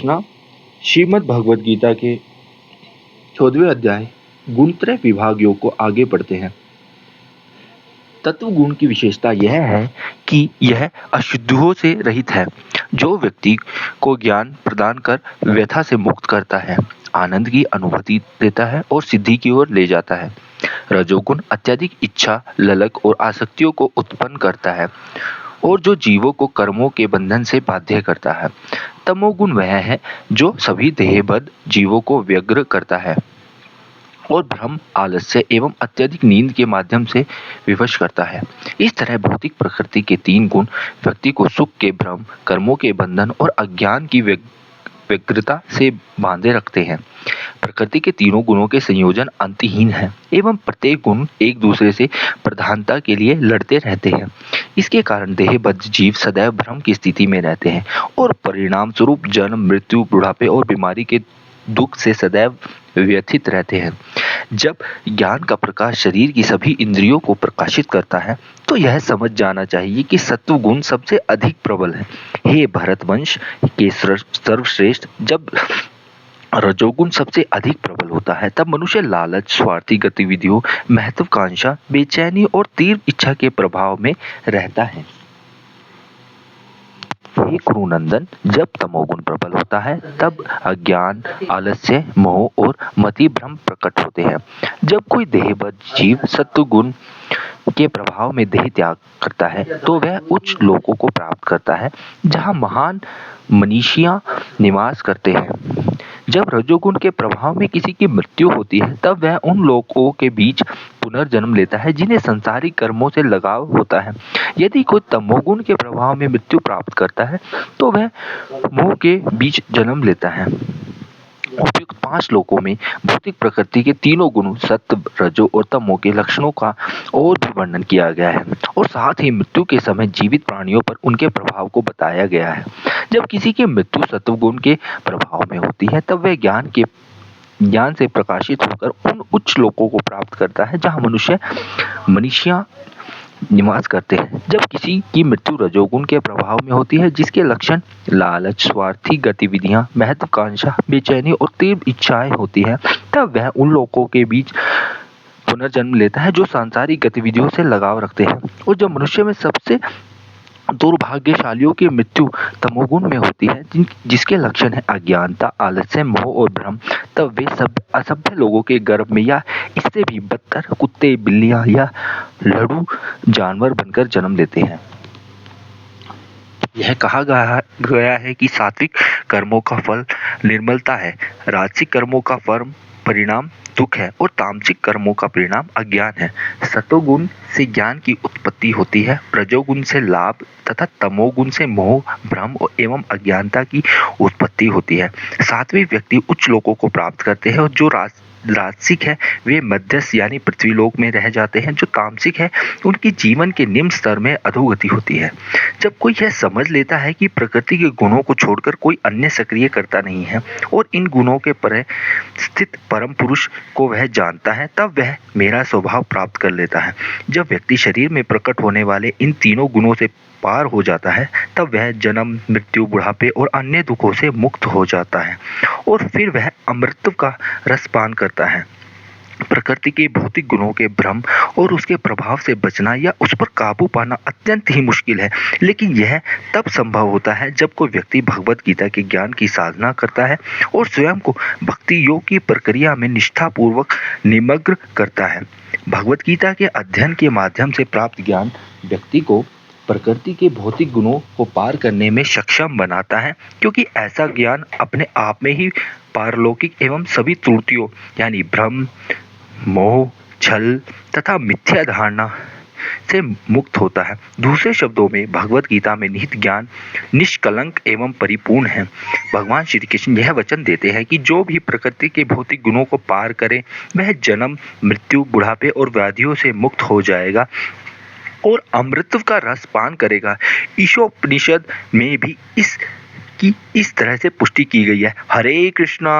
प्रश्न श्रीमद् भगवद गीता के 14वें अध्याय गुणत्रय विभाग योग को आगे पढ़ते हैं। तत्व गुण की विशेषता यह है कि यह अशुद्धियों से रहित है, जो व्यक्ति को ज्ञान प्रदान कर व्यथा से मुक्त करता है, आनंद की अनुभूति देता है और सिद्धि की ओर ले जाता है। रजोगुण अत्यधिक इच्छा, ललक और आसक्तियों को उत्पन्न करता है और जो जीवों को कर्मों के बंधन से बाध्य करता है। तमोगुण वह है जो सभी देहबद्ध जीवों को व्यग्र करता है और भ्रम, आलस्य एवं अत्यधिक नींद के माध्यम से विवश करता है। इस तरह भौतिक प्रकृति के 3 गुण व्यक्ति को सुख के भ्रम, कर्मों के बंधन और अज्ञान की व्यग्रता से बांधे रखते हैं। प्रकृति के तीनों गुणों के संयोजन अंतहीन है एवं प्रत्येक गुण एक दूसरे से प्रधानता के लिए लड़ते रहते हैं। इसके कारण देहबद्ध जीव सदैव भ्रम की स्थिति में रहते हैं और परिणाम स्वरूप जन्म, मृत्यु, बुढ़ापे और बीमारी के दुख से सदैव व्यथित रहते हैं। जब ज्ञान का प्रकाश शरीर की सभी इंद्रियों को प्रकाशित करता है तो यह समझ जाना चाहिए कि सत्व गुण सबसे अधिक प्रबल है। हे भरतवंश के सर्वश्रेष्ठ, जब रजोगुण सबसे अधिक प्रबल होता है तब मनुष्य लालच, स्वार्थी गतिविधियों, महत्वाकांक्षा, बेचैनी और तीव्र इच्छा के प्रभाव में रहता है। हे कुरुनंदन, जब तमोगुण प्रबल होता है तब अज्ञान, आलस्य, मोह और मति भ्रम प्रकट होते हैं। जब कोई देहबद्ध जीव सत्व गुण के प्रभाव में देह त्याग करता है तो वह उच्च लोकों को प्राप्त करता है, जहाँ महान मनीषियां निवास करते हैं। जब रजोगुण के प्रभाव में किसी की मृत्यु होती है तब वह उन लोगों के बीच पुनर्जन्म लेता है जिन्हें संसारिक कर्मों से लगाव होता है। यदि कोई तमोगुण के प्रभाव में मृत्यु प्राप्त करता है तो वह मोह के बीच जन्म लेता है। उपयुक्त 5 लोकों में भौतिक प्रकृति के तीनों गुणों सत्व, रजो और तमो के लक्षणों का और भी वर्णन किया गया है और साथ ही मृत्यु के समय जीवित प्राणियों पर उनके प्रभाव को बताया गया है। जब किसी की मृत्यु सत्व गुण के प्रभाव में होती है तब वह ज्ञान से प्रकाशित होकर उन उच्च लोकों को प्राप्त करता है जहाँ मनुष्य निवास करते हैं। जब किसी की मृत्यु रजोगुण के प्रभाव में होती है, जिसके लक्षण लालच, स्वार्थी गतिविधियां, महत्वाकांक्षा, बेचैनी और तीव्र इच्छाएं होती है, तब वह उन लोगों के बीच पुनर्जन्म लेता है जो सांसारिक गतिविधियों से लगाव रखते हैं। और जब मनुष्य में सबसे दुर्भाग्यशालियों की मृत्यु तमोगुण में होती है, जिसके लक्षण है अज्ञानता, आलस्य, मोह और भ्रम, तब वे सब असभ्य लोगों के गर्भ में या इससे भी बदतर कुत्ते, बिल्लियां या लड़ू जानवर बनकर जन्म लेते हैं। यह कहा गया है कि सात्विक कर्मों का फल निर्मलता है, राजसिक कर्मों का परिणाम दुख है और तामसिक कर्मों का परिणाम अज्ञान है। सतोगुण से ज्ञान की उत्पत्ति होती है, रजोगुण से लाभ तथा तमोगुण से मोह, भ्रम एवं अज्ञानता की उत्पत्ति होती है। सात्विक व्यक्ति उच्च लोकों को प्राप्त करते हैं और जो राजसिक है वे मध्यस्थ यानी पृथ्वीलोक में रह जाते हैं। जो तामसिक है उनकी जीवन के निम्न स्तर में अधोगति होती है। जब कोई यह समझ लेता है कि प्रकृति के गुणों को छोड़कर कोई अन्य सक्रिय करता नहीं है और इन गुणों के परे स्थित परम पुरुष को वह जानता है, तब वह मेरा स्वभाव प्राप्त कर लेता है। जब व्यक्ति शरीर में प्रकट होने वाले इन तीनों गुणों से पार हो जाता है तब वह जन्म, मृत्यु, बुढ़ापे और अन्य दुखों से मुक्त हो जाता है और फिर वह अमृत का रस पान करता है। प्रकृति के भौतिक गुणों के भ्रम और उसके प्रभाव से बचना या उस पर काबू पाना अत्यंत ही मुश्किल है, लेकिन यह तब संभव होता है जब कोई व्यक्ति भगवत गीता के ज्ञान की साधना करता है और स्वयं को भक्ति योग की प्रक्रिया में निष्ठापूर्वक निमग्न करता है। भगवत गीता के अध्ययन के माध्यम से प्राप्त ज्ञान व्यक्ति को प्रकृति के भौतिक गुणों को पार करने में सक्षम बनाता है, क्योंकि ऐसा ज्ञान अपने आप में ही पारलौकिक एवं सभी त्रुटियों यानी भ्रम, मोह, छल तथा मिथ्या धारणा से मुक्त होता है। दूसरे शब्दों में भगवत गीता में निहित ज्ञान निष्कलंक एवं परिपूर्ण है। भगवान श्री कृष्ण यह वचन देते हैं कि जो भी प्रकृति के भौतिक गुणों को पार करे वह जन्म, मृत्यु, बुढ़ापे और व्याधियों से मुक्त हो जाएगा और अमृत का रस पान करेगा। ईशोपनिषद में भी इसकी इस तरह से पुष्टि की गई है। हरे कृष्णा।